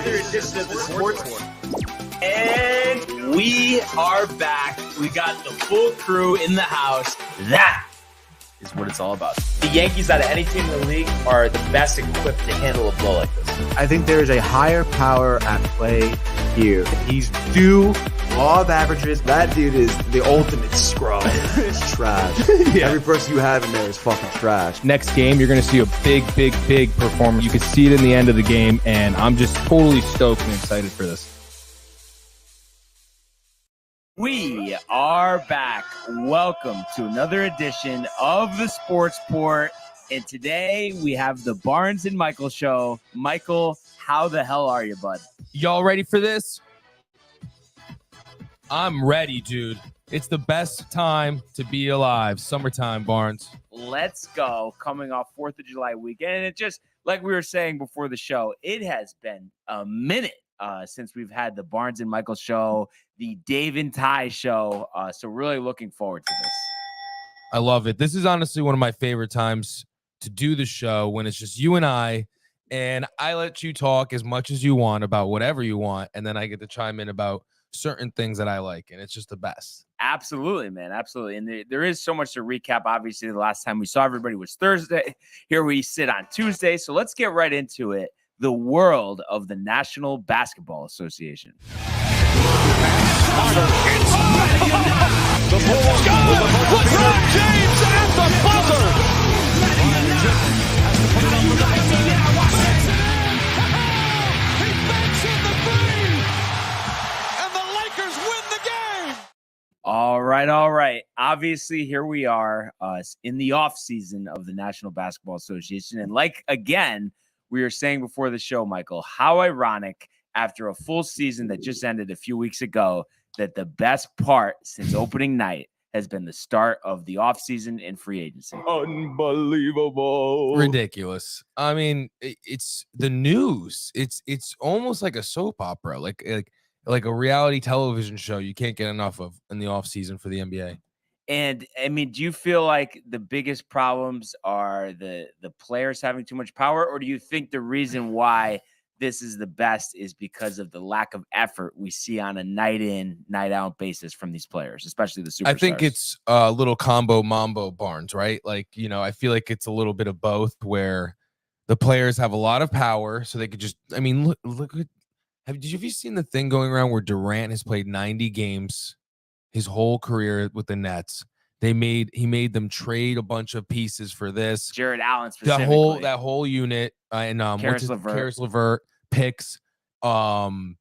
another edition of the Sports War. And we are back. We got the full crew in the house. That is what it's all about. The Yankees, out of any team in the league, are the best equipped to handle a blow like this. I think there is a higher power at play here. He's due law of averages. That dude is the ultimate scrub. It's trash. Yeah. Every person you have in there is fucking trash. Next game, you're going to see a big performance. You can see it in the end of the game, and I'm just totally stoked and excited for this. We are back. Welcome to another edition of the Sports Port. And today we have the Barnes and Michael show. Michael, how the hell are you, bud? Y'all ready for this? I'm ready, dude. It's the best time to be alive. Summertime, Barnes. Let's go. Coming off 4th of July weekend. And it just, like we were saying before the show, it has been a minute since we've had the Barnes and Michael show, the Dave and Ty show. So really looking forward to this. I love it. This is honestly one of my favorite times to do the show, when it's just you and I let you talk as much as you want about whatever you want, and then I get to chime in about certain things that I like, and it's just the best. Absolutely, man. Absolutely. And there is so much to recap. Obviously, the last time we saw everybody was Thursday. Here we sit on Tuesday. So let's get right into it. The world of the National Basketball Association. LeBron James at the buzzer. He banks in the three, and the Lakers win the game. All right. Obviously, here we are in the off season of the National Basketball Association. And like, again, we were saying before the show, Michael, how ironic after a full season that just ended a few weeks ago, that the best part since opening night has been the start of the offseason and free agency. Unbelievable. Ridiculous. I mean, it's the news. It's almost like a soap opera, like a reality television show you can't get enough of in the offseason for the NBA. And I mean, do you feel like the biggest problems are the players having too much power, or do you think the reason why this is the best is because of the lack of effort we see on a night in, night out basis from these players, especially the superstars? I think it's a little combo mambo, Barnes, right? Like, I feel like it's a little bit of both, where the players have a lot of power, so they could just, I mean, look at, have you seen the thing going around where Durant has played 90 games his whole career with the Nets? He made them trade a bunch of pieces for this. Jared Allen specifically. That whole unit, and Karis LeVert picks, and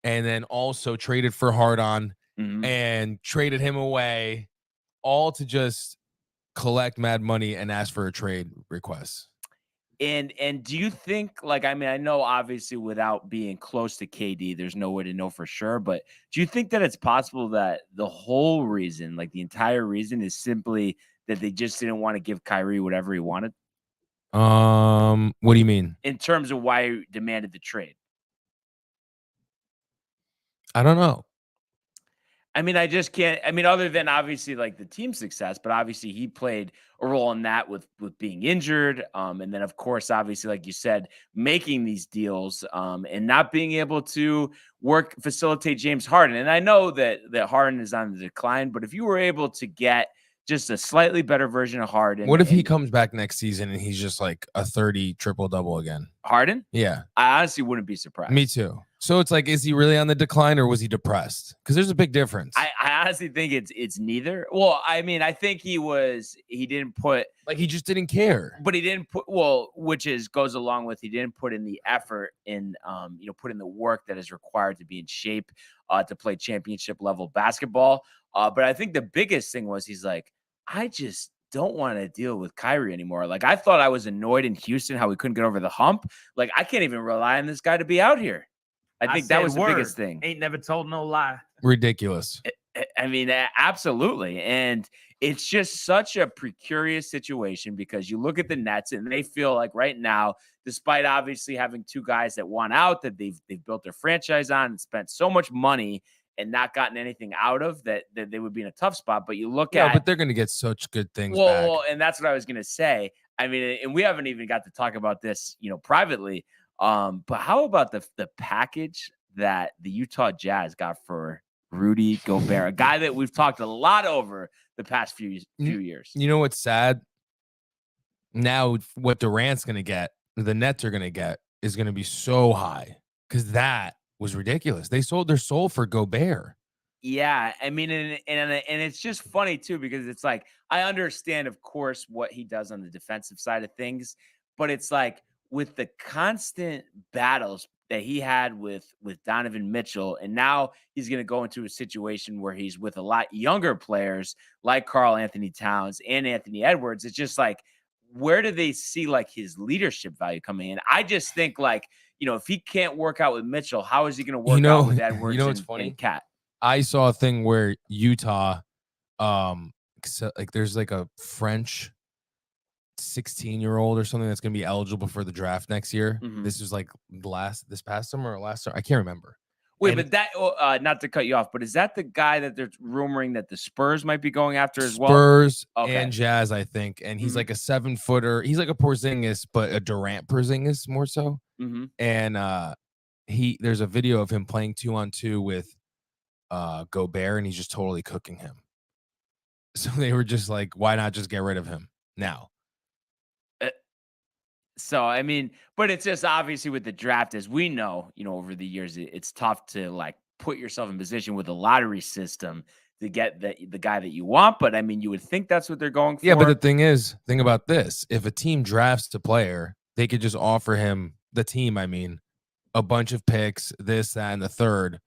then also traded for Hardon and traded him away, all to just collect mad money and ask for a trade request. And do you think, like, I mean, I know obviously without being close to KD, there's no way to know for sure, but do you think that it's possible that the whole reason, like the entire reason, is simply that they just didn't want to give Kyrie whatever he wanted? What do you mean? In terms of why he demanded the trade? I don't know. I mean, I just can't. I mean, other than obviously like the team success, but obviously he played a role in that with being injured. And then, of course, obviously, like you said, making these deals and not being able to facilitate James Harden. And I know that Harden is on the decline, but if you were able to get just a slightly better version of Harden. What if he comes back next season and he's just like a 30 triple-double again? Harden? Yeah. I honestly wouldn't be surprised. Me too. So it's like, is he really on the decline or was he depressed? Because there's a big difference. I honestly think it's neither. Well, I mean, I think he didn't put. Like, he just didn't care. But he didn't put, which goes along with, he didn't put in the effort in, put in the work that is required to be in shape to play championship level basketball. But I think the biggest thing was he's like, I just don't want to deal with Kyrie anymore. Like, I thought I was annoyed in Houston how we couldn't get over the hump. Like, I can't even rely on this guy to be out here. I think that was the biggest thing. Ain't never told no lie. Ridiculous. I mean, absolutely. And it's just such a precarious situation because you look at the Nets and they feel like right now, despite obviously having two guys that want out, that they've built their franchise on and spent so much money and not gotten anything out of that they would be in a tough spot. But you look at, but they're going to get such good things back. Well, and that's what I was going to say. I mean, and we haven't even got to talk about this, privately. But how about the package that the Utah Jazz got for Rudy Gobert, a guy that we've talked a lot over the past few years? You know what's sad? Now what Durant's going to get, the Nets are going to get, is going to be so high because that was ridiculous. They sold their soul for Gobert. Yeah, I mean, and it's just funny too because it's like I understand, of course, what he does on the defensive side of things, but it's like with the constant battles that he had with Donovan Mitchell, and now he's going to go into a situation where he's with a lot younger players like Karl Anthony Towns and Anthony Edwards. It's just like, where do they see like his leadership value coming in? I just think like, if he can't work out with Mitchell, how is he going to work out with Edwards? You know what's funny? And Cat? I saw a thing where Utah, like there's like a French 16-year-old or something that's going to be eligible for the draft next year. Mhm. This was like this past summer or last summer. I can't remember. Wait, And but that not to cut you off, but is that the guy that they're rumoring that the Spurs might be going after as well? Spurs Okay. and Jazz, I think. And he's Mhm. like a 7-footer. He's like a Porzingis, but a Durant Porzingis more so. Mm-hmm. And there's a video of him playing 2-on-2 with Gobert, and he's just totally cooking him. So they were just like, why not just get rid of him now? So, I mean, but it's just obviously with the draft, as we know, over the years, it's tough to like put yourself in position with a lottery system to get the guy that you want. But I mean, you would think that's what they're going for. Yeah, but the thing about this, if a team drafts a player, they could just offer him, the team, I mean, a bunch of picks, this, that, and the third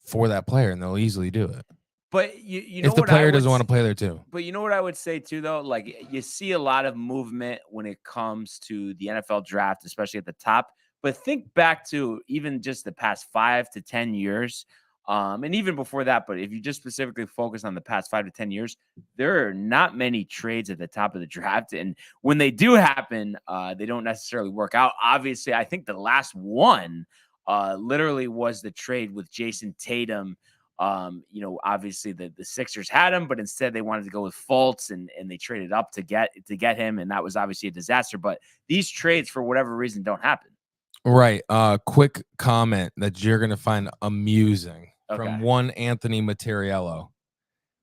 for that player, and they'll easily do it. But you know, if the what player I doesn't would want to play there too. But you know what I would say too, though? Like you see a lot of movement when it comes to the NFL draft, especially at the top. But think back to even just the past 5 to 10 years, and even before that. But if you just specifically focus on the past 5 to 10 years, there are not many trades at the top of the draft. And when they do happen, they don't necessarily work out. Obviously, I think the last one literally was the trade with Jason Tatum. Obviously the Sixers had him, but instead they wanted to go with Fultz and they traded up to get him. And that was obviously a disaster, but these trades for whatever reason don't happen. Right. Quick comment that you're going to find amusing from one Anthony Materiello.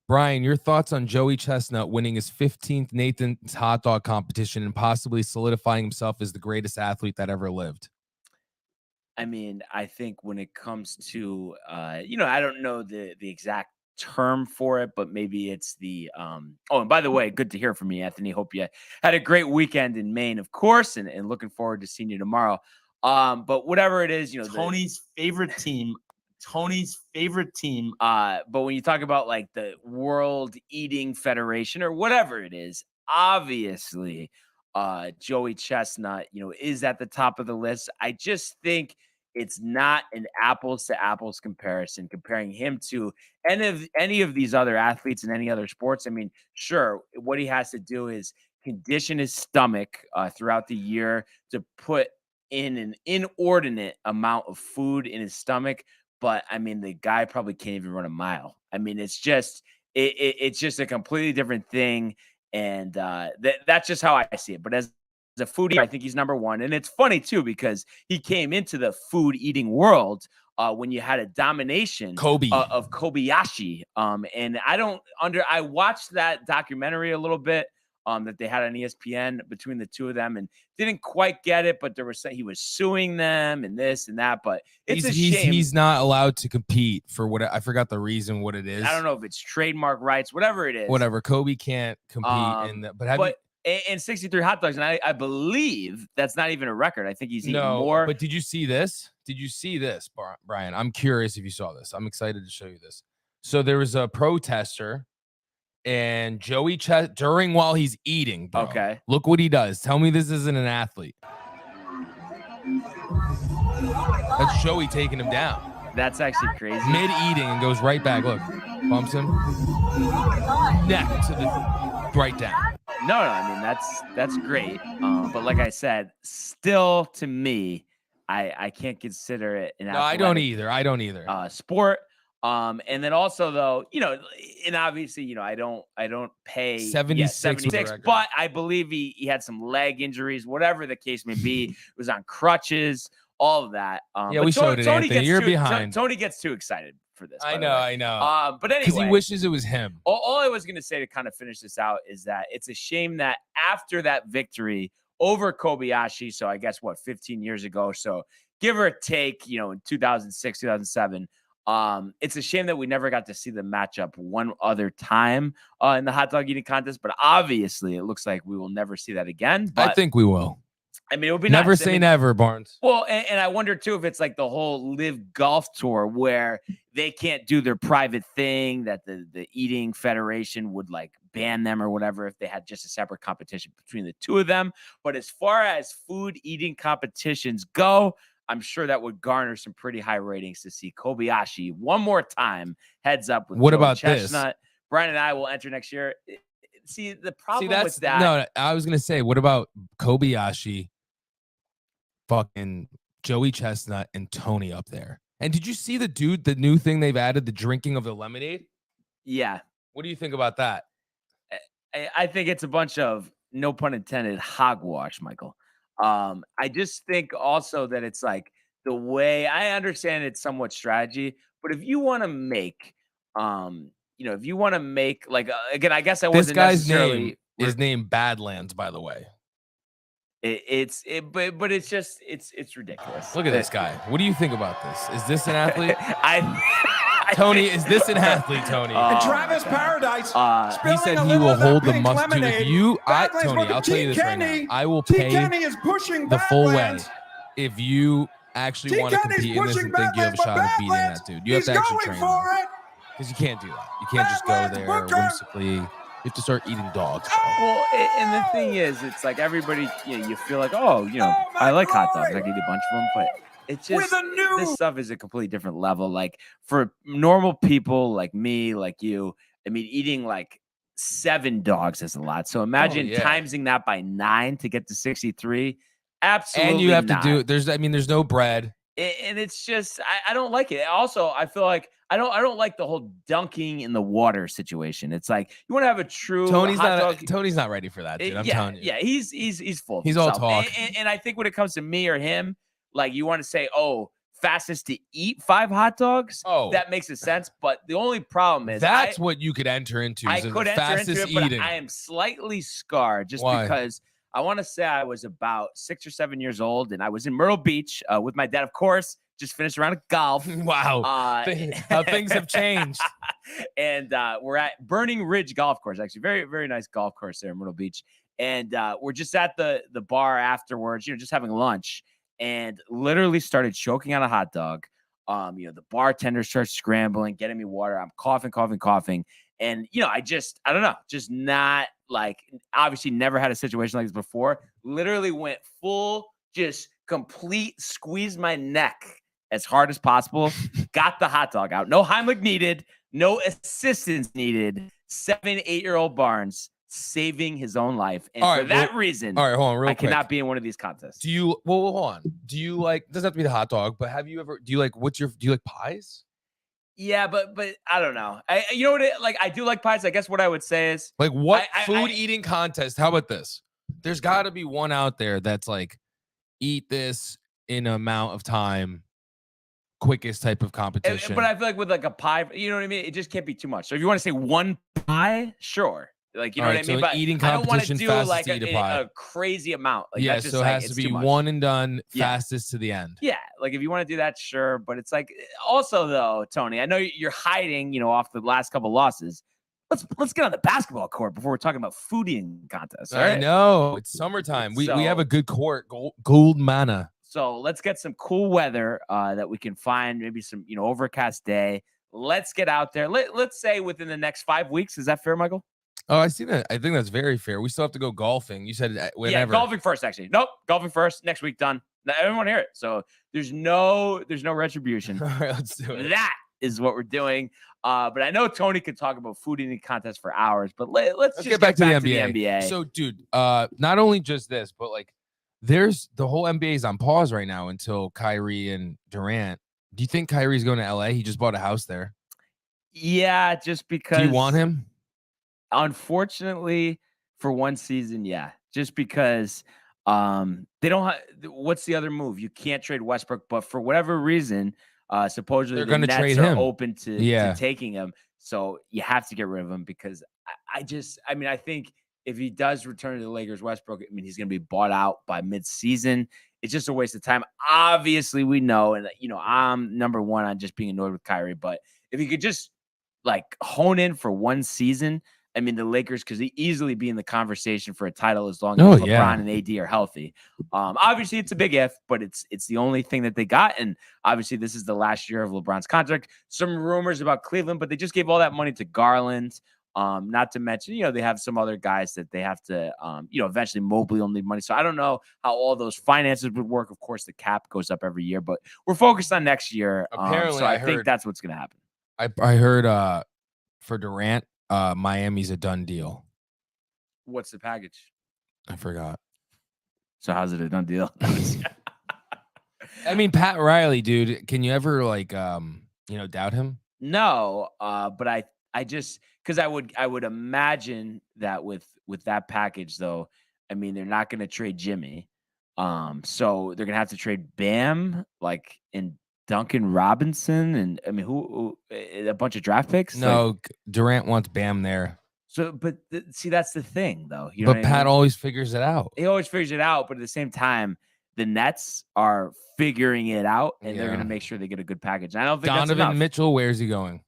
Brian, your thoughts on Joey Chestnut winning his 15th Nathan's hot dog competition and possibly solidifying himself as the greatest athlete that ever lived? I mean, I think when it comes to, I don't know the exact term for it, but maybe it's the, and by the way, good to hear from you, Anthony. Hope you had a great weekend in Maine, of course, and looking forward to seeing you tomorrow. But whatever it is, Tony's favorite team. But when you talk about like the World Eating Federation or whatever it is, obviously, Joey Chestnut, is at the top of the list. I just think it's not an apples to apples comparison, comparing him to any of these other athletes in any other sports. I mean, sure, what he has to do is condition his stomach throughout the year to put in an inordinate amount of food in his stomach. But I mean, the guy probably can't even run a mile. I mean, it's just it's just a completely different thing. And that's just how I see it. But as a foodie, I think he's number one. And it's funny, too, because he came into the food eating world when you had a domination of Kobayashi. And I watched that documentary a little bit that they had on ESPN between the two of them and didn't quite get it. But he was suing them and this and that. But it's a shame. He's not allowed to compete for I forgot the reason what it is. I don't know if it's trademark rights, whatever it is. Whatever. Kobe can't compete in that. But and 63 hot dogs, and I believe that's not even a record. I think he's eaten more. But did you see this? Brian? I'm curious if you saw this. I'm excited to show you this. So there was a protester, and Joey during while he's eating, bro, okay, look what he does. Tell me this isn't an athlete. That's Joey taking him down. That's actually crazy. Mid-eating and goes right back. Look, bumps him. Neck to the right down. No, I mean that's great. But like I said, still to me, I can't consider it an I don't either. sport. And then also though, and obviously, I don't pay 76 was the 76, record. but I believe he had some leg injuries, whatever the case may be, was on crutches, all of that. Yeah, but we showed it, Anthony. You're behind. Tony gets too excited for this. I by the know, way. I know. But anyway, Because he wishes it was him. all I was going to say to kind of finish this out is that it's a shame that after that victory over Kobayashi, so I guess 15 years ago, so give or take, in 2006, 2007, it's a shame that we never got to see the matchup one other time in the hot dog eating contest, but obviously it looks like we will never see that again. But I think we will. I mean, it would be Never nice. say never, Barnes. Well, and I wonder too if it's like the whole Live Golf Tour where they can't do their private thing, that the eating federation would like ban them or whatever if they had just a separate competition between the two of them. But as far as food eating competitions go, I'm sure that would garner some pretty high ratings to see Kobayashi one more time heads up with What Joey about Chestnut. Brian and I will enter next year. See, the problem with that. No, I was gonna say, what about Kobayashi, fucking Joey Chestnut, and Tony up there? And did you see the new thing they've added, the drinking of the lemonade? Yeah. What do you think about that? I think it's a bunch of, no pun intended, hogwash, Michael. I just think also that it's like the way, I understand it's somewhat strategy, but if you want to make, if you want to make like, again, I guess I wasn't necessarily. Name is named Badlands, by the way. But it's just, it's ridiculous. Look at this guy. What do you think about this? Is this an athlete? Tony, is this an athlete, Tony? And Travis Paradise. He said he will hold the must. Dude, if you, Tony, I'll tell you this right now. I will pay the full way if you actually want to compete in this and think you have a shot at beating that dude. You have to actually train because you can't do that. You can't just go there whimsically. You have to start eating dogs. Well, and the thing is, it's like everybody, you feel like, I like hot dogs. I can eat a bunch of them, but it's just this stuff is a completely different level. Like for normal people like me, like you, I mean, eating like 7 dogs is a lot. So imagine timesing that by 9 to get to 63. Absolutely. And you have to do, there's no bread. And it's just, I don't like it. Also, I feel like I don't like the whole dunking in the water situation. It's like you want to have a true Tony's not ready for that, dude. I'm telling you. Yeah, he's full. He's all talk. And I think when it comes to me or him, like you want to say, fastest to eat 5 hot dogs. Oh, that makes a sense. But the only problem is that's what you could enter into. I could enter into it, but I am slightly scarred just because I want to say I was about 6 or 7 years old, and I was in Myrtle Beach with my dad, of course. Just finished a round of golf. Wow, how things have changed. And we're at Burning Ridge Golf Course, actually, very, very nice golf course there in Myrtle Beach. And we're just at the bar afterwards, just having lunch, and literally started choking on a hot dog. The bartender starts scrambling, getting me water. I'm coughing. And, I don't know, just not like, obviously never had a situation like this before. Literally went full, just complete, squeezed my neck as hard as possible. Got the hot dog out. No Heimlich needed. No assistance needed. 7-8-year-old Barnes saving his own life. And for that reason, hold on, real quick. I cannot be in one of these contests. Do you, hold on. Do you like, doesn't have to be the hot dog, but do you like pies? Yeah, but I don't know. You know what? I do like pies. I guess what I would say is like what food eating contest? How about this? There's got to be one out there that's like eat this in an amount of time, quickest type of competition. But I feel like with like a pie, you know what I mean? It just can't be too much. So if you want to say one pie, sure. Like, you know what I mean? So but eating I don't want to competition, do like a crazy amount. Like, yeah, so it has to be one and done, fastest to the end. Yeah, like if you want to do that, sure. But it's like, also though, Tony, I know you're hiding, off the last couple losses. Let's get on the basketball court before we're talking about food eating contests. All right? I know it's summertime. We have a good court, gold manna. So let's get some cool weather that we can find. Maybe some overcast day. Let's get out there. Let's say within the next 5 weeks. Is that fair, Michael? Oh, I see that. I think that's very fair. We still have to go golfing. You said whenever. Yeah, golfing first, actually. Nope, golfing first. Next week, done. Now, everyone hear it. So there's no retribution. All right, let's do it. That is what we're doing. But I know Tony could talk about food eating contests for hours. But let's just get back to the NBA. NBA. So, dude, not only just this, but like, there's the whole NBA is on pause right now until Kyrie and Durant. Do you think Kyrie's going to LA? He just bought a house there. Yeah, just because. Do you want him? Unfortunately, for one season, yeah. Just because they don't have. What's the other move? You can't trade Westbrook, but for whatever reason, supposedly They're the gonna Nets trade are him. open to Yeah. taking him. So you have to get rid of him because I mean, I think if he does return to the Lakers, Westbrook, I mean, he's going to be bought out by mid-season. It's just a waste of time. Obviously, we know, and I'm number one on just being annoyed with Kyrie. But if he could just like hone in for one season, I mean, the Lakers could easily be in the conversation for a title as long as LeBron and AD are healthy. Obviously, it's a big if, but it's the only thing that they got. And obviously, this is the last year of LeBron's contract. Some rumors about Cleveland, but they just gave all that money to Garland. Not to mention, they have some other guys that they have to, eventually Mobley will need money. So I don't know how all those finances would work. Of course, the cap goes up every year, but we're focused on next year. Apparently, so I think that's what's going to happen. I heard for Durant, Miami's a done deal. What's the package? I forgot. So how's it a done deal? I mean, Pat Riley, dude. Can you ever doubt him? No, but I just because I would imagine that with that package though, I mean they're not going to trade Jimmy, so they're going to have to trade Bam and Duncan Robinson and I mean who a bunch of draft picks. No, Durant wants Bam there. So, but see that's the thing though. But Pat always figures it out. He always figures it out, but at the same time, the Nets are figuring it out, and they're going to make sure they get a good package. And I don't think Donovan that's enough. Mitchell, where's he going?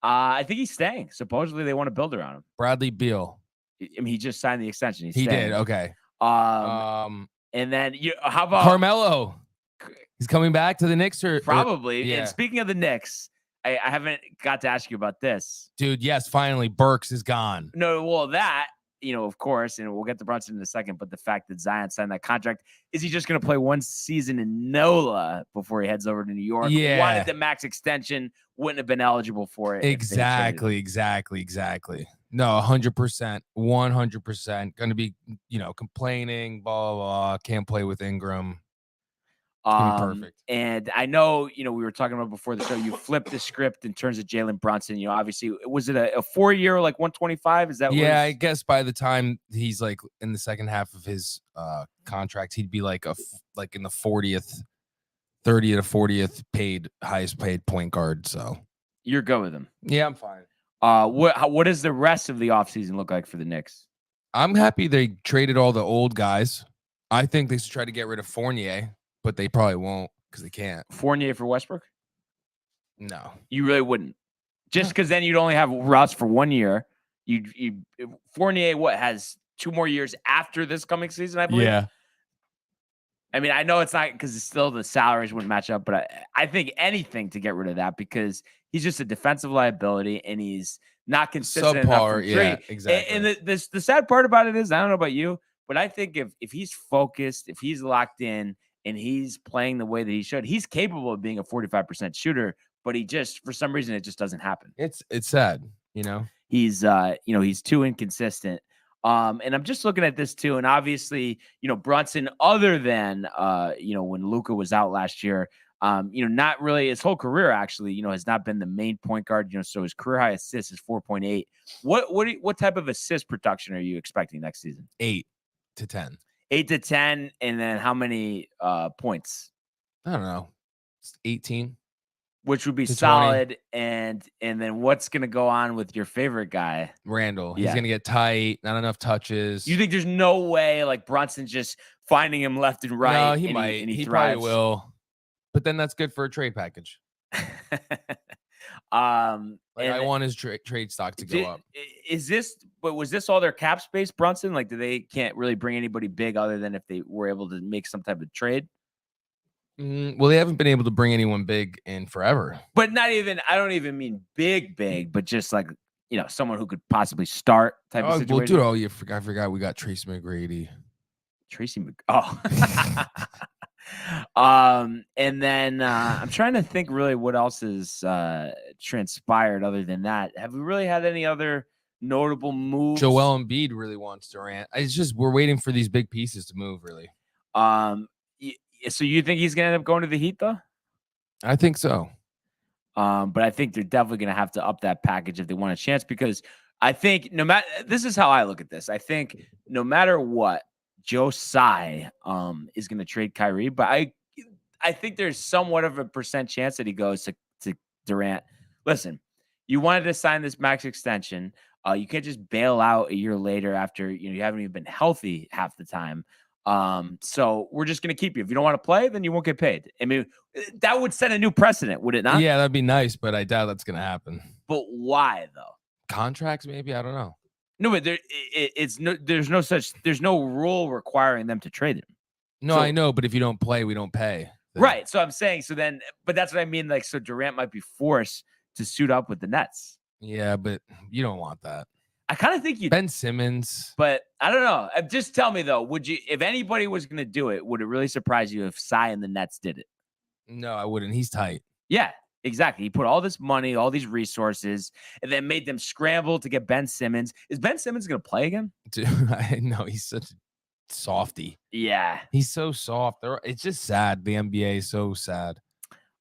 I think he's staying. Supposedly, they want to build around him. Bradley Beal. I mean, he just signed the extension. He did. Okay. And then how about Carmelo? He's coming back to the Knicks, probably. Yeah. And speaking of the Knicks, I haven't got to ask you about this, dude. Yes, finally, Burks is gone. No, well, that of course, and we'll get to Brunson in a second. But the fact that Zion signed that contract, is he just going to play one season in NOLA before he heads over to New York? Yeah, wanted the max extension, wouldn't have been eligible for it. Exactly. No, 100%, 100%. Going to be, complaining, blah, blah, blah. Can't play with Ingram. Perfect. And I know, we were talking about before the show, you flipped the script in terms of Jalen Brunson. Obviously, was it a 4-year, like 125? Is that? Yeah, I guess by the time he's like in the second half of his contract, he'd be like in the 30th to 40th highest paid point guard. So you're good with him? Yeah, I'm fine. What does the rest of the offseason look like for the Knicks? I'm happy they traded all the old guys. I think they should try to get rid of Fournier, but they probably won't because they can't. Fournier for Westbrook? No. You really wouldn't? Just because then you'd only have Russ for 1 year. You Fournier, has 2 more years after this coming season, I believe? Yeah. I mean, I know it's not because it's still the salaries wouldn't match up, but I think anything to get rid of that because he's just a defensive liability and he's not consistent enough from three. Yeah, exactly. And the sad part about it is, I don't know about you, but I think if he's focused, if he's locked in, and he's playing the way that he should, he's capable of being a 45% shooter, but he just, for some reason, it just doesn't happen. It's sad, He's, he's too inconsistent. And I'm just looking at this too. And obviously, Brunson, other than, when Luka was out last year, not really his whole career, actually, has not been the main point guard, so his career high assist is 4.8. What type of assist production are you expecting next season? 8 to 10. 8 to 10, and then how many points? I don't know. 18. Which would be solid. 20. And then what's going to go on with your favorite guy? Randall. He's going to get tight, not enough touches. You think there's no way like Brunson's just finding him left and right? No, he might. He probably will. But then that's good for a trade package. I want his trade stock to go up. Was this all their cap space, Brunson? Like, they can't really bring anybody big other than if they were able to make some type of trade? Well, they haven't been able to bring anyone big in forever. But I don't even mean big, but just like, someone who could possibly start type of situation. Well, dude, I forgot we got Tracy McGrady. And then I'm trying to think really what else is transpired other than that. Have we really had any other notable moves? Joel Embiid really wants Durant. It's just we're waiting for these big pieces to move, really. So you think he's gonna end up going to the Heat though? I think so. But I think they're definitely going to have to up that package if they want a chance, because I think this is how I look at this. I think no matter what, Joe Tsai is going to trade Kyrie, but I think there's somewhat of a % chance that he goes to Durant. Listen, you wanted to sign this max extension. You can't just bail out a year later after you haven't even been healthy half the time. So we're just going to keep you. If you don't want to play, then you won't get paid. I mean, that would set a new precedent, would it not? Yeah, that'd be nice, but I doubt that's going to happen. But why though? Contracts, maybe? I don't know. No, but there's no rule requiring them to trade him. No, I know, but if you don't play, we don't pay. Right. So I'm saying, but that's what I mean. Like, so Durant might be forced to suit up with the Nets. Yeah, but you don't want that. I kind of think you Ben Simmons. But I don't know. Just tell me though, would you, if anybody was going to do it, would it really surprise you if Tsai and the Nets did it? No, I wouldn't. He's tight. Yeah, exactly. He put all this money, all these resources, and then made them scramble to get Ben Simmons. Is Ben Simmons going to play again? Dude, I know he's such a softy. Yeah. He's so soft. It's just sad. The NBA is so sad.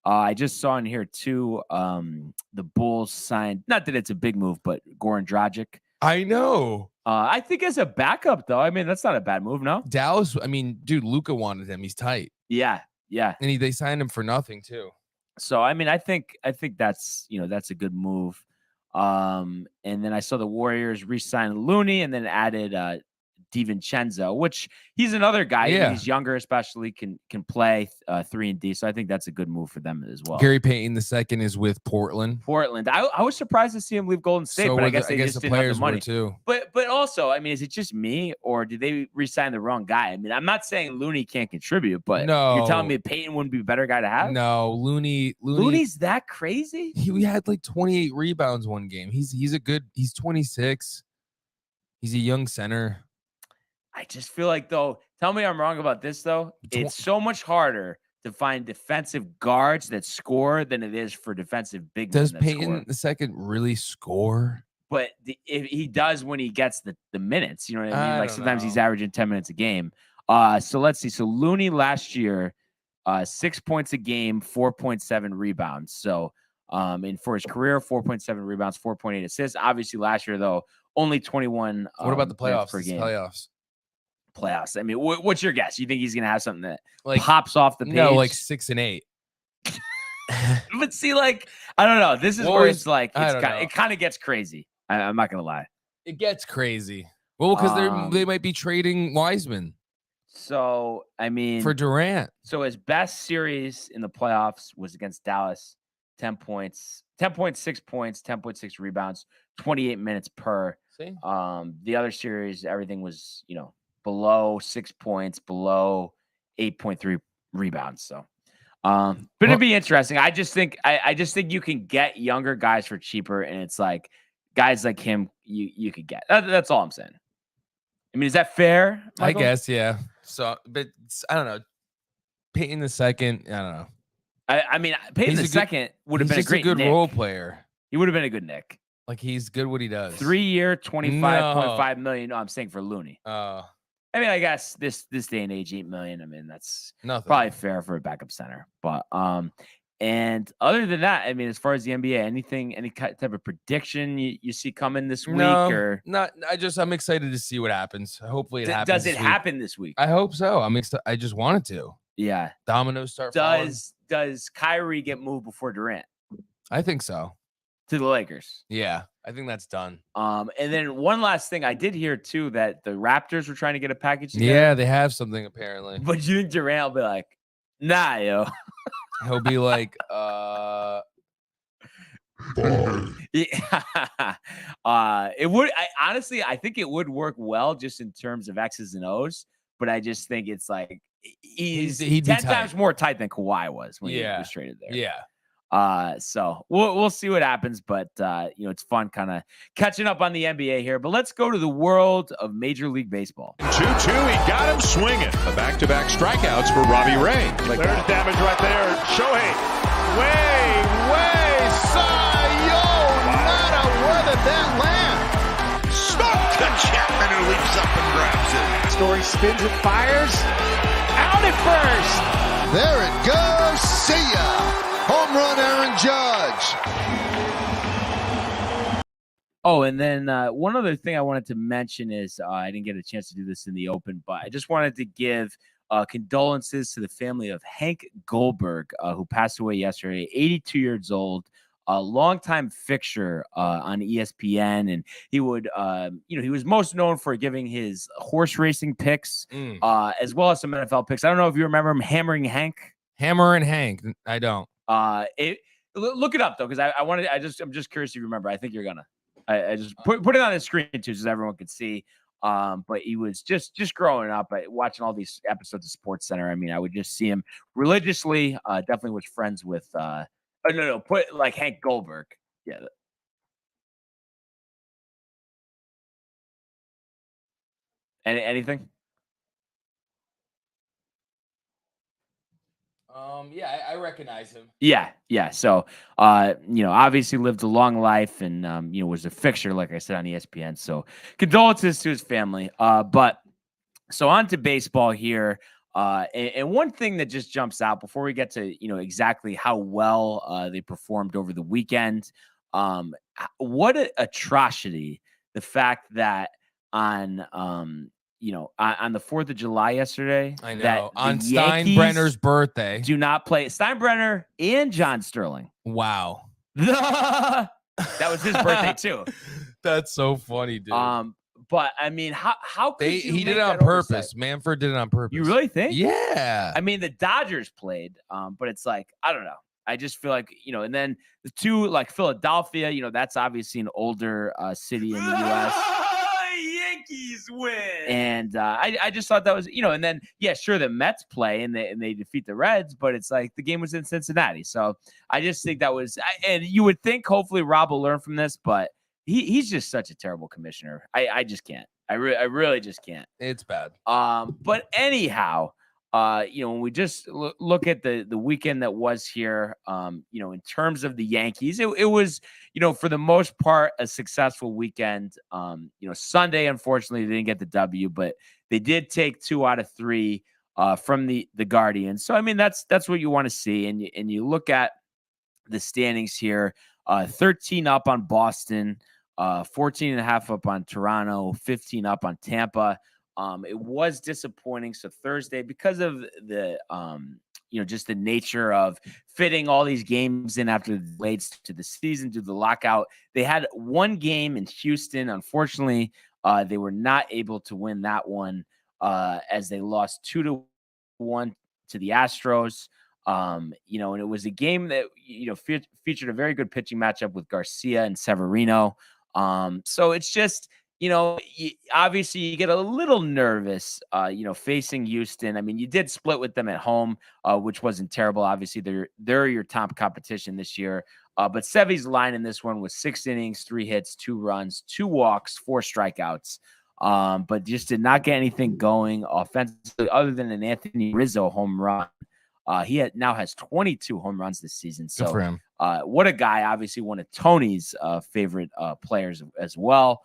I just saw in here too, the Bulls signed, not that it's a big move, but Goran Dragic. I know. I think as a backup, though, I mean, that's not a bad move, no? Dallas, I mean, dude, Luka wanted him. He's tight. Yeah, yeah. And they signed him for nothing, too. So, I mean, I think that's, that's a good move. And then I saw the Warriors re-sign Looney and then added DiVincenzo, which he's another guy. Yeah. He's younger, especially can play 3 and D. So I think that's a good move for them as well. Gary Payton II is with Portland. I was surprised to see him leave Golden State, So but I guess they just the didn't have players the money were too. But also, I mean, is it just me or did they re-sign the wrong guy? I mean, I'm not saying Looney can't contribute, but No. you're telling me Payton wouldn't be a better guy to have? No, Looney's that crazy? He had like 28 rebounds one game. He's 26. He's a young center. I just feel like, though, tell me I'm wrong about this, though. It's so much harder to find defensive guards that score than it is for defensive big men. Does that Payton score. II really score? But if he does when he gets the minutes, you know what I mean? Like sometimes he's averaging 10 minutes a game. So let's see. So Looney last year, 6 points a game, 4.7 rebounds. So and for his career, 4.7 rebounds, 4.8 assists. Obviously last year, though, only 21. What about the playoffs? Per game. Playoffs. I mean, what's your guess? You think he's going to have something that Like pops off the page? No, like 6 and 8. But see, like, I don't know. This is where it's like, it kind of gets crazy. I'm not going to lie. It gets crazy. Well, because they might be trading Wiseman. So, I mean, for Durant. So his best series in the playoffs was against Dallas, 10 points, 10.6 points, 10.6 rebounds, 28 minutes per. See? The other series, everything was, below 6 points, below 8.3 rebounds. So, but it'd be interesting. I just think you can get younger guys for cheaper, and it's like guys like him you could get. That's all I'm saying. I mean, is that fair, Michael? I guess, yeah. So, but I don't know. Payton II, I don't know. I mean, Payton II would have been a great good Nick. role player. He would have been a good Nick. Like he's good what he does. 3-year, $25.5 million. No, I'm saying for Looney. I mean, I guess this day and age, $8 million. I mean, that's nothing. Probably fair for a backup center. But and other than that, I mean, as far as the NBA, any type of prediction you see coming this week? Or not? I'm excited to see what happens. Hopefully, it happens. Does it happen this week? I hope so. I just want it to. Yeah. Dominoes start falling. Does Kyrie get moved before Durant? I think so. To the Lakers. Yeah, I think that's done. And then one last thing, I did hear too that the Raptors were trying to get a package together. Yeah, they have something apparently. But you think Durant will be like, nah, yo. He'll be like, yeah. It would. I think it would work well just in terms of X's and O's. But I just think it's like he'd 10 times more tight than Kawhi was when he was traded there. Yeah. So we'll see what happens, but it's fun kind of catching up on the NBA here. But let's go to the world of Major League Baseball. 2-2, he got him swinging. A back-to-back strikeouts for Robbie Ray. There's damage right there. Shohei, way, sayonara. Where did that land? Stuck to Chapman, who leaps up and grabs it. Story spins and fires. Out at first. There it goes. See ya. Home run, Aaron Judge. Oh, and then one other thing I wanted to mention is I didn't get a chance to do this in the open, but I just wanted to give condolences to the family of Hank Goldberg, who passed away yesterday, 82 years old, a longtime fixture on ESPN. And he would, he was most known for giving his horse racing picks, as well as some NFL picks. I don't know if you remember him, Hammering Hank. Hammer and Hank. I don't. Look it up though, because I'm just curious if you remember. I think you're gonna. I just put it on the screen too, so everyone could see. But he was just growing up, watching all these episodes of Sports Center. I mean, I would just see him religiously. Definitely was friends with. Put like Hank Goldberg. Yeah. Anything? Yeah, I recognize him. Yeah. So, obviously lived a long life and, was a fixture, like I said, on ESPN. So condolences to his family. But so on to baseball here. And one thing that just jumps out before we get to, exactly how well they performed over the weekend. What an atrocity. The fact that on the 4th of July yesterday. I know. That on Yankees Steinbrenner's birthday. do not play Steinbrenner and John Sterling. Wow. That was his birthday too. That's so funny, dude. But I mean, how could he did it on purpose. Manfred did it on purpose. You really think? Yeah. I mean, the Dodgers played, but it's like, I don't know. I just feel like, and then the two, like Philadelphia, that's obviously an older city in the U.S. Yankees win. And I just thought that was, and then, yeah, sure, the Mets play and they defeat the Reds, but it's like the game was in Cincinnati. So I just think that was, and you would think hopefully Rob will learn from this, but he's just such a terrible commissioner. I just can't. I really just can't. It's bad. But anyhow, when we just look at the weekend that was here, in terms of the Yankees, it was, for the most part, a successful weekend. Sunday, unfortunately, they didn't get the W, but they did take 2 out of 3 from the Guardians. So, I mean, that's what you want to see. And you look at the standings here, 13 up on Boston, 14.5 up on Toronto, 15 up on Tampa. It was disappointing. So Thursday, because of the, just the nature of fitting all these games in after the late to the season due to the lockout, they had one game in Houston. Unfortunately, they were not able to win that one as they lost 2-1 to the Astros. And it was a game that, featured a very good pitching matchup with Garcia and Severino. So it's just, obviously you get a little nervous, facing Houston. I mean, you did split with them at home, which wasn't terrible. Obviously, they're your top competition this year. But Sevy's line in this one was 6 innings, 3 hits, 2 runs, 2 walks, 4 strikeouts. But just did not get anything going offensively other than an Anthony Rizzo home run. He now has 22 home runs this season. So good for him. What a guy, obviously one of Tony's favorite players as well.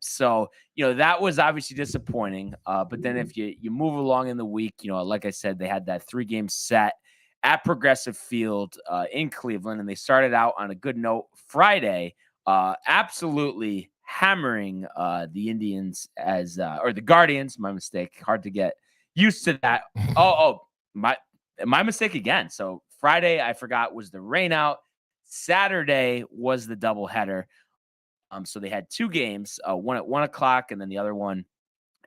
So, that was obviously disappointing. But then if you move along in the week, like I said, they had that 3-game set at Progressive Field in Cleveland, and they started out on a good note Friday, absolutely hammering the Indians or the Guardians, my mistake. Hard to get used to that. My mistake again. So Friday, I forgot, was the rain out. Saturday was the doubleheader. So they had 2 games, one at 1:00 and then the other one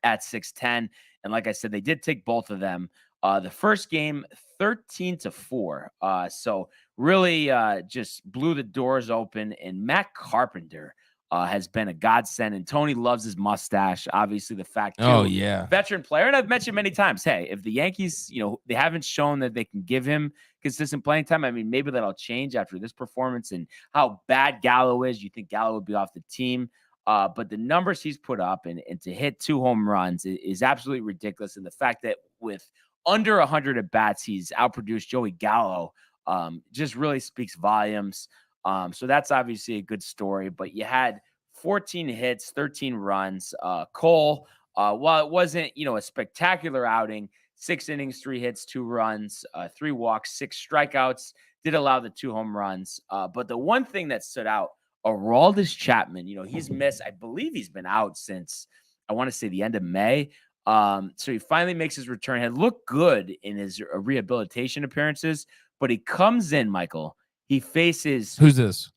at 6:10. And like I said, they did take both of them. The first game, 13-4. So really just blew the doors open. And Matt Carpenter has been a godsend, and Tony loves his mustache. Obviously, the fact, too, oh yeah, veteran player. And I've mentioned many times, hey, if the Yankees, they haven't shown that they can give him consistent playing time, I mean, maybe that'll change after this performance and how bad Gallo is. You think Gallo would be off the team, but the numbers he's put up and to hit 2 home runs is absolutely ridiculous. And the fact that with under 100 at bats, he's outproduced Joey Gallo, just really speaks volumes. So that's obviously a good story, but you had 14 hits, 13 runs. Cole, while it wasn't, a spectacular outing, 6 innings, 3 hits, 2 runs, 3 walks, 6 strikeouts, did allow the 2 home runs. But the one thing that stood out, Aroldis Chapman, he's missed. I believe he's been out since, I want to say, the end of May. So he finally makes his return. Had looked good in his rehabilitation appearances, but he comes in, Michael. He faces Who's this?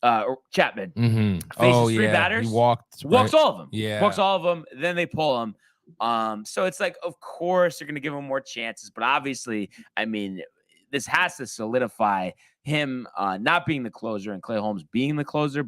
Chapman. Mm-hmm. Faces 3 batters. He walks right? all of them. Yeah. Walks all of them. Then they pull him. So it's like, of course, they're going to give him more chances. But obviously, I mean, this has to solidify him not being the closer and Clay Holmes being the closer.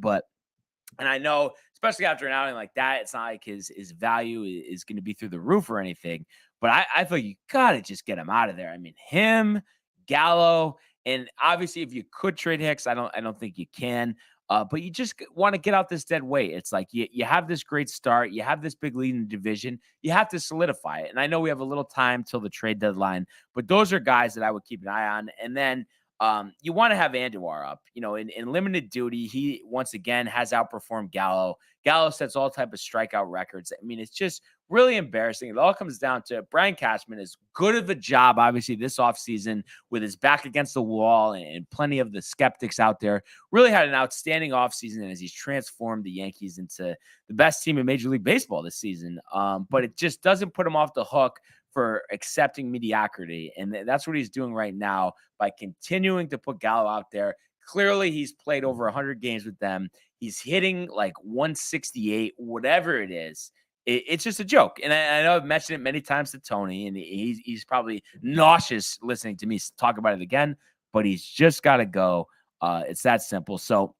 And I know, especially after an outing like that, it's not like his value is going to be through the roof or anything. But I feel you got to just get him out of there. I mean, him, Gallo, and obviously if you could trade Hicks, I don't think you can. But you just want to get out this dead weight. It's like you have this great start. You have this big lead in the division. You have to solidify it. And I know we have a little time till the trade deadline, but those are guys that I would keep an eye on. And then you want to have Andujar up. In limited duty, he once again has outperformed Gallo. Gallo sets all type of strikeout records. I mean, it's just really embarrassing. It all comes down to Brian Cashman is good of a job, obviously, this offseason with his back against the wall and plenty of the skeptics out there. Really had an outstanding offseason as he's transformed the Yankees into the best team in Major League Baseball this season. But it just doesn't put him off the hook for accepting mediocrity. And that's what he's doing right now by continuing to put Gallo out there. Clearly, he's played over 100 games with them. He's hitting like 168, whatever it is. It's just a joke. And I know I've mentioned it many times to Tony, and he's probably nauseous listening to me talk about it again, but he's just got to go. It's that simple. So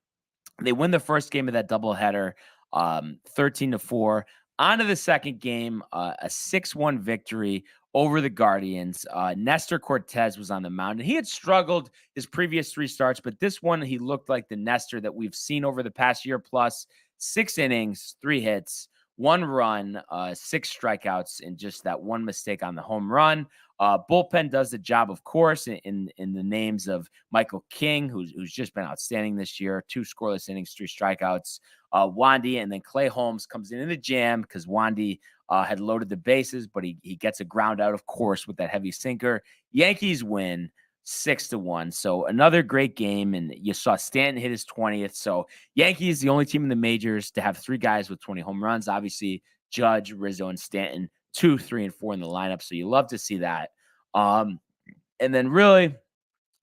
they win the first game of that doubleheader, 13-4. On to the second game, a 6-1 victory over the Guardians. Nestor Cortez was on the mound, and he had struggled his previous 3 starts, but this one he looked like the Nestor that we've seen over the past year plus. 6 innings, 3 hits, 1 run, 6 strikeouts, and just that 1 mistake on the home run. Bullpen does the job, of course, in the names of Michael King, who's just been outstanding this year. 2 scoreless innings, 3 strikeouts. Wandy, and then Clay Holmes comes in the jam because Wandy had loaded the bases, but he gets a ground out, of course, with that heavy sinker. Yankees win 6-1. So another great game, and you saw Stanton hit his 20th. So Yankees, the only team in the majors to have 3 guys with 20 home runs. Obviously, Judge, Rizzo, and Stanton, 2, 3, and 4 in the lineup. So you love to see that. And then really,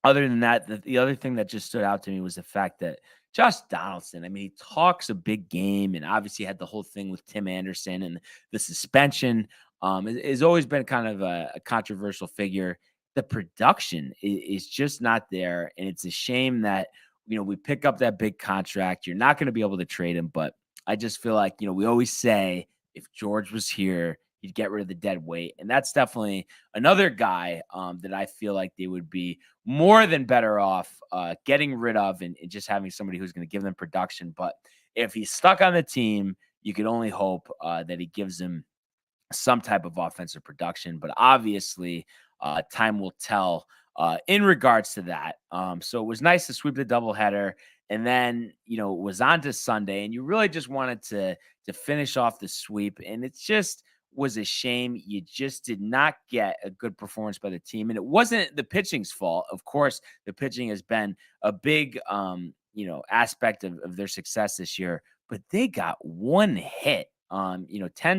other than that, the other thing that just stood out to me was the fact that Josh Donaldson, I mean, he talks a big game and obviously had the whole thing with Tim Anderson and the suspension. Has always been kind of a controversial figure. The production is just not there. And it's a shame that, we pick up that big contract. You're not going to be able to trade him. But I just feel like, we always say if George was here, he'd get rid of the dead weight. And that's definitely another guy that I feel like they would be more than better off getting rid of and just having somebody who's going to give them production. But if he's stuck on the team, you can only hope that he gives them some type of offensive production. But obviously, time will tell in regards to that. So it was nice to sweep the doubleheader. And then, it was on to Sunday, and you really just wanted to finish off the sweep. And it's just was a shame. You just did not get a good performance by the team. And it wasn't the pitching's fault. Of course, the pitching has been a big, aspect of their success this year, but they got 1 hit. 10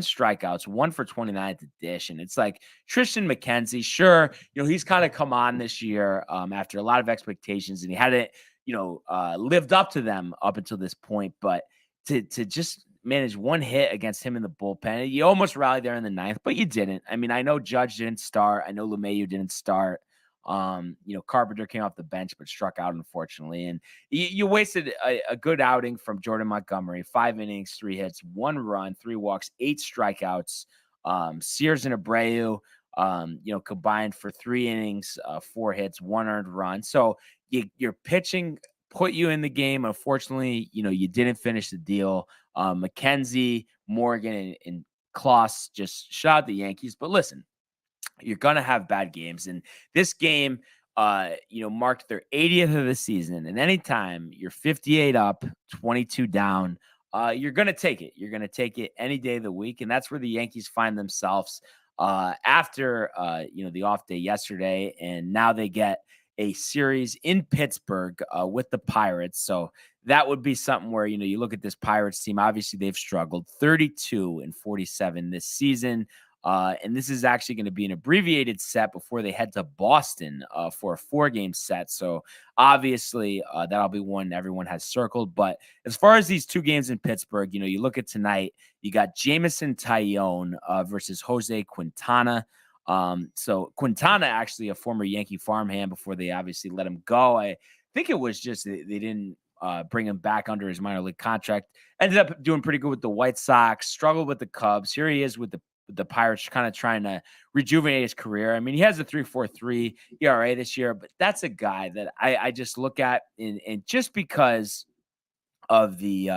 strikeouts, 1 for 29 at the dish. And it's like Tristan McKenzie, sure, he's kind of come on this year after a lot of expectations, and he hadn't, lived up to them up until this point. But to just manage 1 hit against him in the bullpen, you almost rallied there in the 9th, but you didn't. I mean, I know Judge didn't start. I know LeMahieu didn't start. Carpenter came off the bench, but struck out, unfortunately. And you wasted a good outing from Jordan Montgomery, 5 innings, 3 hits, 1 run, 3 walks, 8 strikeouts. Sears and Abreu, combined for 3 innings, 4 hits, 1 earned run. So your pitching put you in the game. Unfortunately, you didn't finish the deal. McKenzie, Morgan, and Kloss just shot at the Yankees. But listen, you're going to have bad games. And this game, marked their 80th of the season. And anytime you're 58 up, 22 down, you're going to take it. You're going to take it any day of the week. And that's where the Yankees find themselves after, the off day yesterday. And now they get a series in Pittsburgh with the Pirates. So that would be something where, you look at this Pirates team. Obviously, they've struggled 32-47 this season. And this is actually going to be an abbreviated set before they head to Boston for a 4-game set. So obviously that'll be one everyone has circled. But as far as these 2 games in Pittsburgh, you look at tonight, you got Jameson Taillon versus Jose Quintana. So Quintana, actually a former Yankee farmhand before they obviously let him go. I think it was just they didn't bring him back under his minor league contract. Ended up doing pretty good with the White Sox, struggled with the Cubs. Here he is with the Pirates, kind of trying to rejuvenate his career. I mean, he has a 3.43 ERA this year, but that's a guy that I just look at and just because of the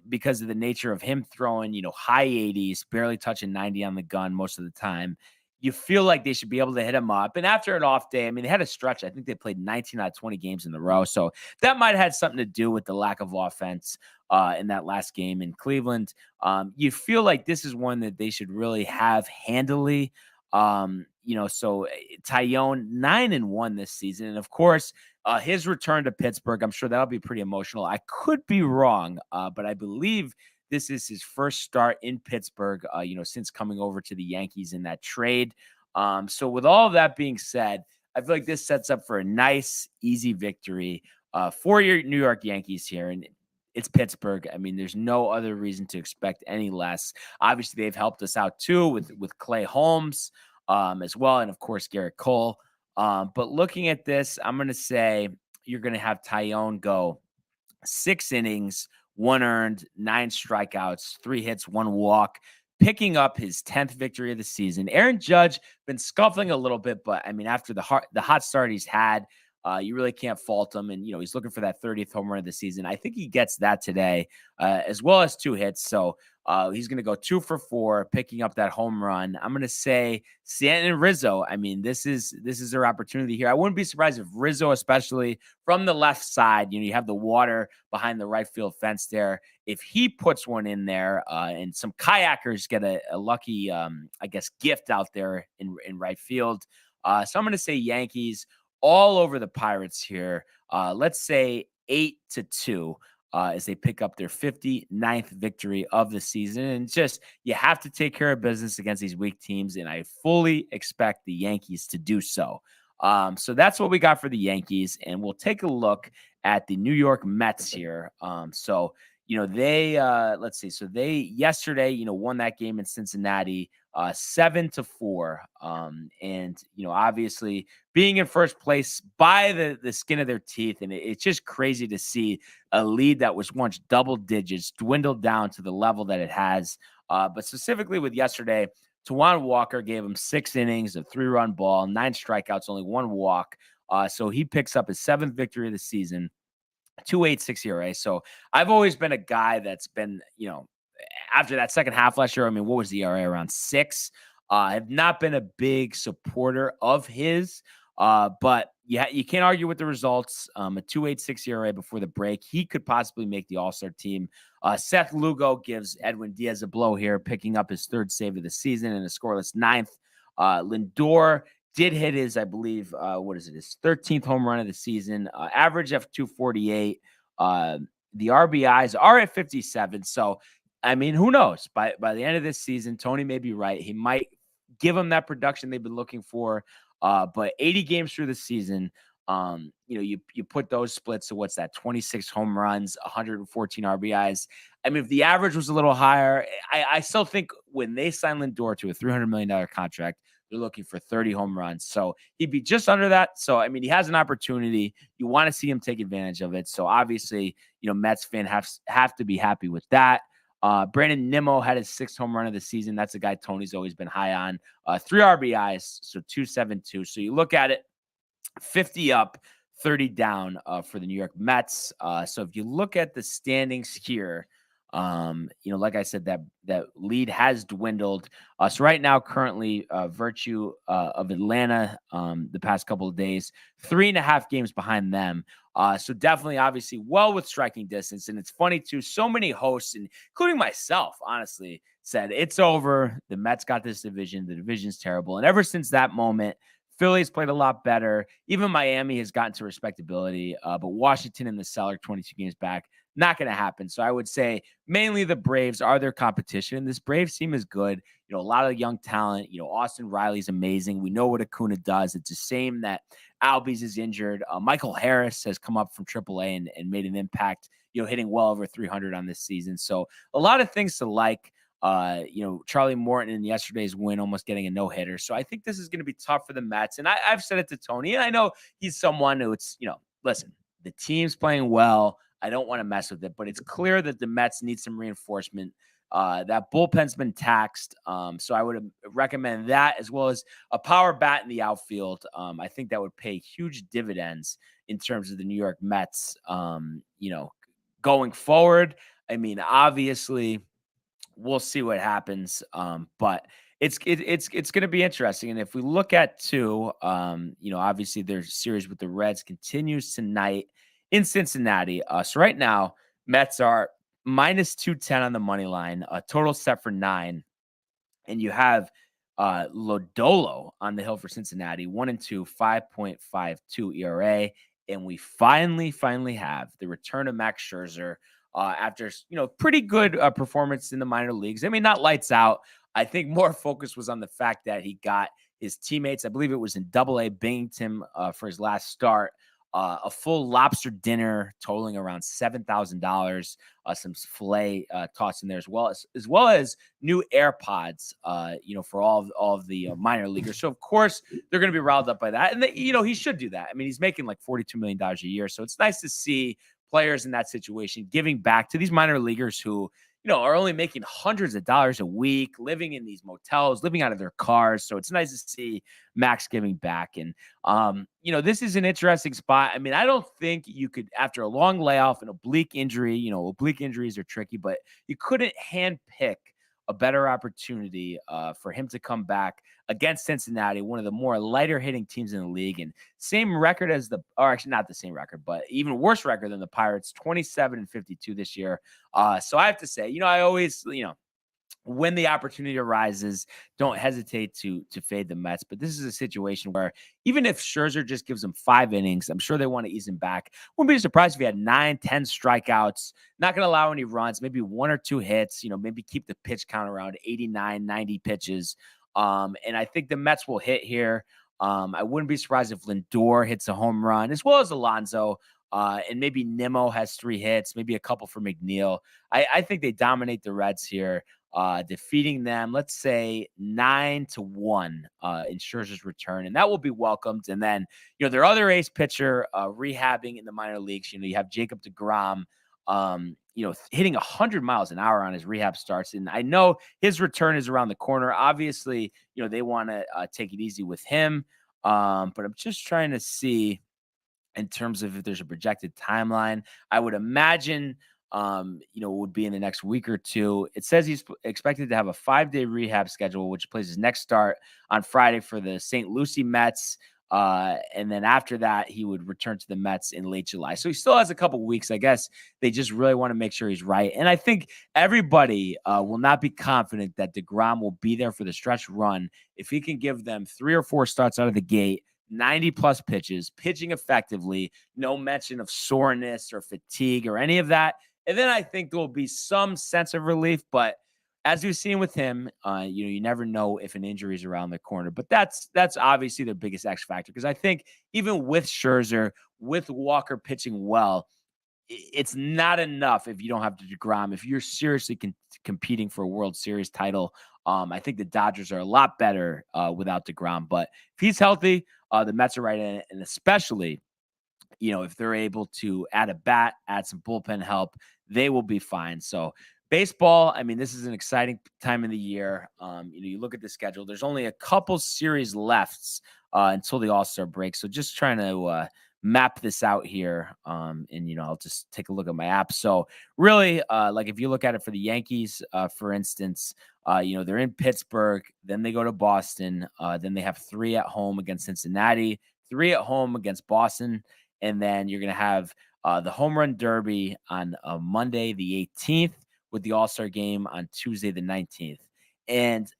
because of the nature of him throwing, high 80s, barely touching 90 on the gun most of the time, you feel like they should be able to hit him up. And after an off day, I mean, they had a stretch. I think they played 19 out of 20 games in a row. So that might have had something to do with the lack of offense in that last game in Cleveland. You feel like this is one that they should really have handily. So Taillon 9-1 this season. And of course, his return to Pittsburgh, I'm sure that'll be pretty emotional. I could be wrong, but I believe this is his first start in Pittsburgh, since coming over to the Yankees in that trade. So with all of that being said, I feel like this sets up for a nice, easy victory for your New York Yankees here. And it's Pittsburgh. I mean, there's no other reason to expect any less. Obviously, they've helped us out too with Clay Holmes as well. And of course, Garrett Cole. But looking at this, I'm going to say you're going to have Taillon go 6 innings, 1 earned, 9 strikeouts, 3 hits, 1 walk, picking up his 10th victory of the season. Aaron Judge been scuffling a little bit, but I mean, after the hot start he's had, you really can't fault him. And, he's looking for that 30th home run of the season. I think he gets that today, as well as 2 hits. So he's going to go 2 for 4, picking up that home run. I'm going to say Stanton and Rizzo. I mean, this is their opportunity here. I wouldn't be surprised if Rizzo, especially from the left side, you have the water behind the right field fence there. If he puts one in there, and some kayakers get a lucky, gift out there in right field. So I'm going to say Yankees all over the Pirates here. Let's say 8-2 as they pick up their 59th victory of the season. And just, you have to take care of business against these weak teams, and I fully expect the Yankees to do so. So that's what we got for the Yankees, and we'll take a look at the New York Mets here. They let's see. So they yesterday, won that game in Cincinnati 7-4. And obviously being in first place by the skin of their teeth. And it's just crazy to see a lead that was once double digits dwindle down to the level that it has. But specifically with yesterday, Taijuan Walker gave him 6 innings of 3-run ball, 9 strikeouts, only 1 walk. So he picks up his 7th victory of the season. 2.86 ERA. So I've always been a guy that's been, after that second half last year, I mean, what was the ERA? Around 6. I've not been a big supporter of his, but you can't argue with the results. A 2.86 ERA before the break. He could possibly make the All-Star team. Seth Lugo gives Edwin Diaz a blow here, picking up his 3rd save of the season in a scoreless 9th. Lindor did hit his, I believe, his 13th home run of the season. Average of 248. The RBIs are at 57. So, I mean, who knows? By the end of this season, Tony may be right. He might give them that production they've been looking for. But 80 games through the season, you put those splits to what's that? 26 home runs, 114 RBIs. I mean, if the average was a little higher, I still think when they signed Lindor to a $300 million contract, they're looking for 30 home runs. So he'd be just under that. So, I mean, he has an opportunity. You want to see him take advantage of it. So obviously, Mets fan have to be happy with that. Brandon Nimmo had his 6th home run of the season. That's a guy Tony's always been high on. 3 RBIs, so 2.72. So you look at it, 50 up, 30 down for the New York Mets. So if you look at the standings here, like I said, that lead has dwindled. So right now, currently, Virtue of Atlanta, the past couple of days, 3.5 games behind them. So definitely, obviously, well with striking distance. And it's funny too, so many hosts, including myself, honestly, said it's over. The Mets got this division. The division's terrible. And ever since that moment, Philly's played a lot better. Even Miami has gotten to respectability, but Washington in the cellar 22 games back, not going to happen. So I would say mainly the Braves are their competition. This Braves team is good. A lot of young talent. Austin Riley's amazing. We know what Acuna does. It's a shame that Albies is injured. Michael Harris has come up from AAA and made an impact, hitting well over 300 on this season. So a lot of things to like. Charlie Morton in yesterday's win, almost getting a no-hitter. So I think this is going to be tough for the Mets. And I've said it to Tony, and I know he's someone who listen, the team's playing well. I don't want to mess with it, but it's clear that the Mets need some reinforcement. That bullpen's been taxed. So I would recommend that as well as a power bat in the outfield. I think that would pay huge dividends in terms of the New York Mets, going forward. I mean, obviously, we'll see what happens. But it's going to be interesting. And if we look at obviously their series with the Reds continues tonight in Cincinnati. So right now, Mets are minus 210 on the money line, a total set for 9. And you have Lodolo on the hill for Cincinnati, 1-2, 5.52 ERA. And we finally have the return of Max Scherzer. After pretty good performance in the minor leagues. I mean, not lights out. I think more focus was on the fact that he got his teammates, I believe it was in AA, Binghamton for his last start, a full lobster dinner totaling around $7,000, some filet tossed in there as well as new AirPods, for all of the minor leaguers. So of course they're going to be riled up by that, and he should do that. I mean, he's making like $42 million a year, so it's nice to see players in that situation giving back to these minor leaguers who, are only making hundreds of dollars a week, living in these motels, living out of their cars. So it's nice to see Max giving back. And, this is an interesting spot. I mean, I don't think you could, after a long layoff, an oblique injury, oblique injuries are tricky, but you couldn't handpick a better opportunity for him to come back against Cincinnati, one of the more lighter hitting teams in the league, and same record as or actually not the same record, but even worse record than the Pirates, 27-52 this year. So I have to say, I always, when the opportunity arises, don't hesitate to fade the Mets. But this is a situation where even if Scherzer just gives them 5 innings, I'm sure they want to ease him back. Wouldn't be surprised if he had 9, 10 strikeouts, not going to allow any runs, maybe 1 or 2 hits, maybe keep the pitch count around 89, 90 pitches. And I think the Mets will hit here. I wouldn't be surprised if Lindor hits a home run, as well as Alonso. And maybe Nimmo has 3 hits, maybe a couple for McNeil. I think they dominate the Reds here, defeating them, let's say 9-1 in Scherzer's return. And that will be welcomed. And then, their other ace pitcher rehabbing in the minor leagues, you have Jacob Degrom, hitting 100 miles an hour on his rehab starts. And I know his return is around the corner. Obviously, they want to take it easy with him. But I'm just trying to see in terms of if there's a projected timeline. I would imagine, would be in the next week or 2. It says he's expected to have a 5-day rehab schedule, which plays his next start on Friday for the St. Lucie Mets. And then after that, he would return to the Mets in late July. So he still has a couple weeks. I guess they just really want to make sure he's right. And I think everybody will not be confident that Degrom will be there for the stretch run if he can give them 3 or 4 starts out of the gate, 90-plus pitches, pitching effectively, no mention of soreness or fatigue or any of that. And then I think there will be some sense of relief. But as we've seen with him, you never know if an injury is around the corner. But that's obviously the biggest X factor, because I think even with Scherzer, with Walker pitching well, it's not enough if you don't have DeGrom. If you're seriously competing for a World Series title, I think the Dodgers are a lot better without DeGrom. But if he's healthy, the Mets are right in it, and especially, if they're able to add a bat, add some bullpen help, they will be fine. So baseball, I mean, this is an exciting time of the year. You look at the schedule, there's only a couple series left until the All-Star break. So just trying to map this out here. And, I'll just take a look at my app. So really, like if you look at it for the Yankees, for instance, they're in Pittsburgh, then they go to Boston, then they have 3 at home against Cincinnati, 3 at home against Boston. And then you're going to have the Home Run Derby on Monday, the 18th, with the All-Star game on Tuesday, the 19th. And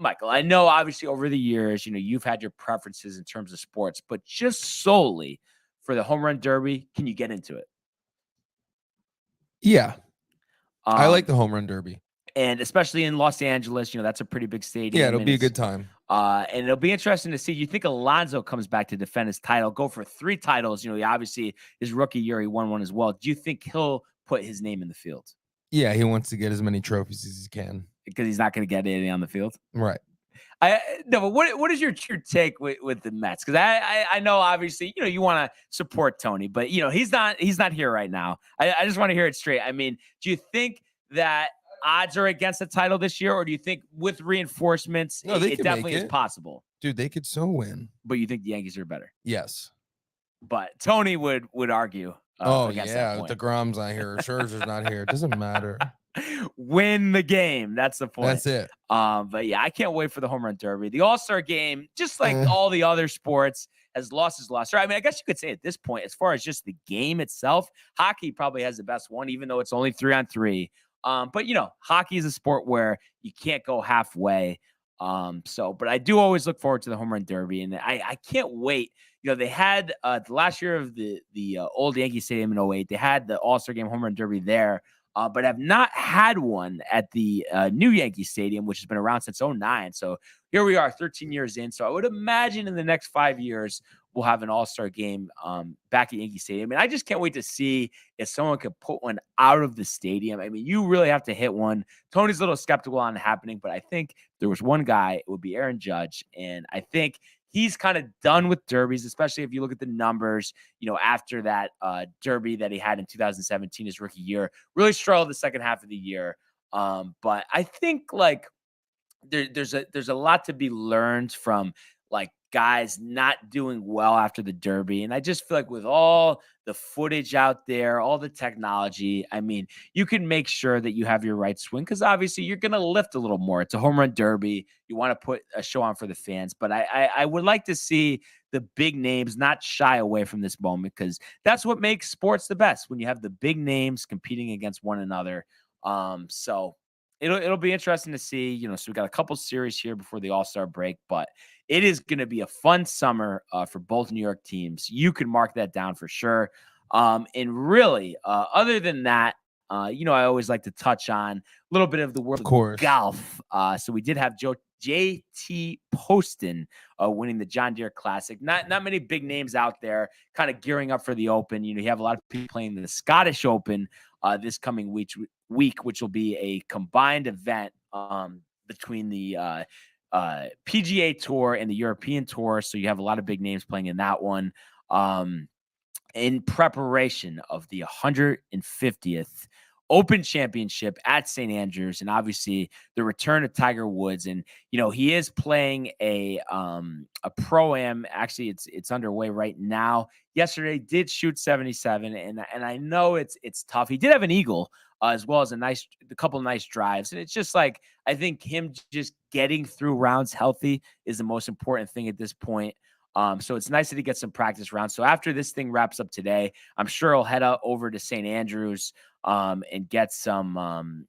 Michael, I know obviously over the years, you've had your preferences in terms of sports, but just solely for the home run derby, can you get into it? Yeah, I like Um, the home run derby. and especially in Los Angeles, that's a pretty big stadium. Yeah, it'll and be a it's, good time. and it'll be interesting to see. You think Alonso comes back to defend his title, go for 3 titles? He obviously his rookie year, he won one as well. Do you think he'll put his name in the field? Yeah, he wants to get as many trophies as he can. Because he's not going to get anything on the field. Right. No, but what is your take with the Mets? Because I know obviously you want to support Tony, but he's not here right now. I just want to hear it straight. I mean, do you think that odds are against the title this year, or do you think with reinforcements it definitely is possible? Dude, they could so win. But you think the Yankees are better? Yes. But Tony would argue. Against that point. Degrom's not here. Scherzer's not here. It doesn't matter. Win the game. That's the point. That's it. But yeah, I can't wait for the home run derby. The All-Star game, just like all the other sports, has lost. I mean, I guess you could say at this point, as far as just the game itself, hockey probably has the best one, even though it's only 3-on-3. But hockey is a sport where you can't go halfway. But I do always look forward to the home run derby, and I can't wait. They had the last year of the old Yankee Stadium in 2008, they had the All-Star game home run derby there. But have not had one at the new Yankee Stadium, which has been around since 2009. So here we are 13 years in. So I would imagine in the next 5 years, we'll have an All-Star game back at Yankee Stadium. And I just can't wait to see if someone could put one out of the stadium. I mean, you really have to hit one. Tony's a little skeptical on it happening, but I think there was one guy, it would be Aaron Judge. And I think he's kind of done with derbies, especially if you look at the numbers, after that derby that he had in 2017, his rookie year, really struggled the second half of the year. But I think there's a lot to be learned from guys not doing well after the derby. And I just feel like with all the footage out there, all the technology, I mean, you can make sure that you have your right swing because obviously you're going to lift a little more. It's a home run derby. You want to put a show on for the fans. But I would like to see the big names not shy away from this moment because that's what makes sports the best, when you have the big names competing against one another. So it'll be interesting to see, so we got a couple series here before the All-Star break, but it is going to be a fun summer for both New York teams. You can mark that down for sure. And really, other than that, I always like to touch on a little bit of the world of golf. So we did have JT Poston winning the John Deere Classic. Not many big names out there kind of gearing up for the Open. You have a lot of people playing the Scottish Open this coming week, which will be a combined event between the PGA Tour and the European Tour. So you have a lot of big names playing in that one in preparation of the 150th Open Championship at St. Andrews, and obviously the return of Tiger Woods. And he is playing a pro-am. Actually, it's underway right now. Yesterday did shoot 77, and I know it's tough. He did have an eagle as well as a couple of nice drives, and it's just I think him just getting through rounds healthy is the most important thing at this point. So it's nice that he gets some practice rounds. So after this thing wraps up today, I'm sure he'll head over to St. Andrews and get some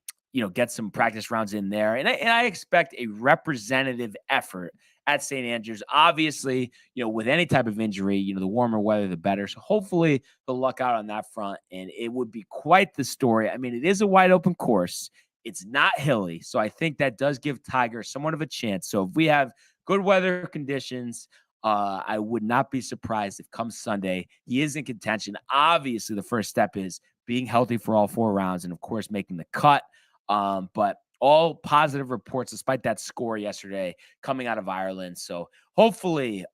practice rounds in there. And I expect a representative effort at St. Andrews. Obviously, with any type of injury, the warmer weather, the better. So hopefully they'll luck out on that front. And it would be quite the story. I mean, it is a wide open course. It's not hilly. So I think that does give Tiger somewhat of a chance. So if we have good weather conditions, I would not be surprised if come Sunday he is in contention. Obviously, the first step is being healthy for all 4 rounds and, of course, making the cut. But all positive reports, despite that score yesterday, coming out of Ireland. So hopefully,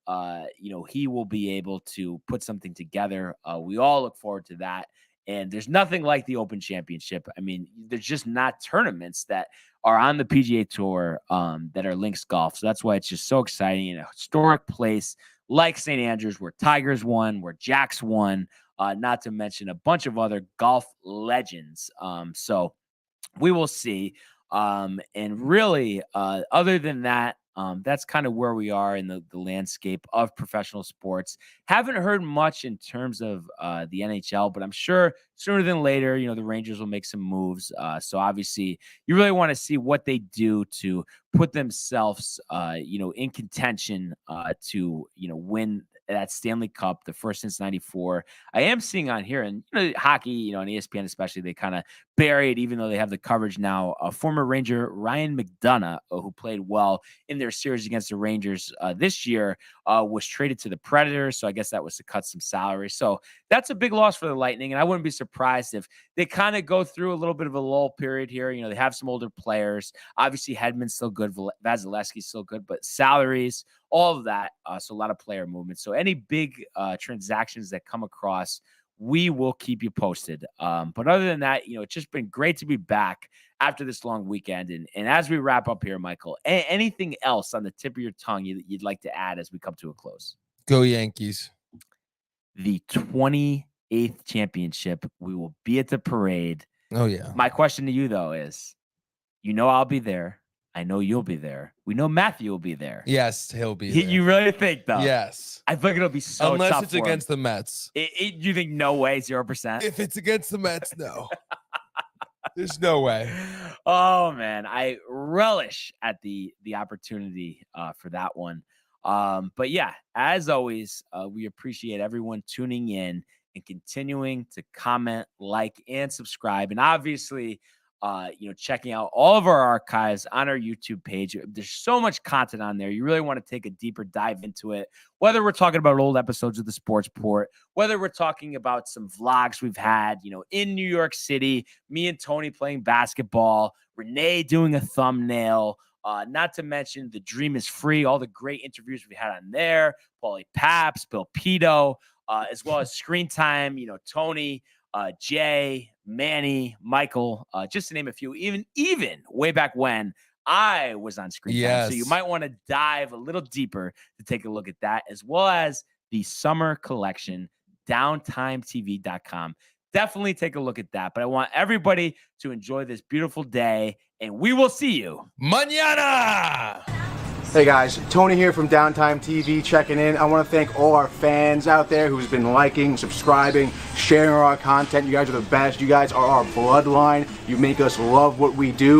he will be able to put something together. We all look forward to that. And there's nothing like the Open Championship. I mean, there's just not tournaments that are on the PGA Tour that are links golf. So that's why it's just so exciting in a historic place like St. Andrews, where Tigers won, where Jack's won, not to mention a bunch of other golf legends. So we will see. And really, other than that, That's kind of where we are in the landscape of professional sports. Haven't heard much in terms of the NHL, but I'm sure sooner than later, the Rangers will make some moves. So obviously, you really want to see what they do to put themselves, in contention to, win that Stanley Cup, the first since '94. I am seeing on here, and hockey, on ESPN especially, they kind of bury it, even though they have the coverage now. Former Ranger Ryan McDonough, who played well in their series against the Rangers this year, was traded to the Predators. So I guess that was to cut some salary. So that's a big loss for the Lightning, and I wouldn't be surprised if they kind of go through a little bit of a lull period here. They have some older players. Obviously, Hedman's still good, Vasilevsky's still good, but salaries, all of that. So a lot of player movement. So any big transactions that come across, we will keep you posted. But other than that, it's just been great to be back after this long weekend. And as we wrap up here, Michael, anything else on the tip of your tongue you'd like to add as we come to a close? Go Yankees. The 28th championship. We will be at the parade. Oh, yeah. My question to you, though, is, I'll be there. I know you'll be there. We know Matthew will be there. Yes, he'll be there. You really think, though? Yes. I think it'll be so unless tough it's against the Mets. You think no way, 0%? If it's against the Mets, no. There's no way. Oh, man. I relish at the opportunity for that one. But yeah, as always, we appreciate everyone tuning in and continuing to comment, like, and subscribe. And obviously, checking out all of our archives on our YouTube page. There's so much content on there. You really want to take a deeper dive into it, whether we're talking about old episodes of the Sports Port, whether we're talking about some vlogs we've had, in New York City, me and Tony playing basketball, Renee doing a thumbnail, not to mention The Dream is Free, all the great interviews we had on there, Paulie Paps, Bill Pito, as well as Screen Time, Tony, Jay, Manny, Michael, just to name a few, even way back when I was on Screen Time. So you might want to dive a little deeper to take a look at that, as well as the summer collection, downtimetv.com. Definitely take a look at that. But I want everybody to enjoy this beautiful day, and we will see you mañana. Hey guys, Tony here from Downtime TV checking in. I want to thank all our fans out there who's been liking, subscribing, sharing our content. You guys are the best. You guys are our bloodline. You make us love what we do.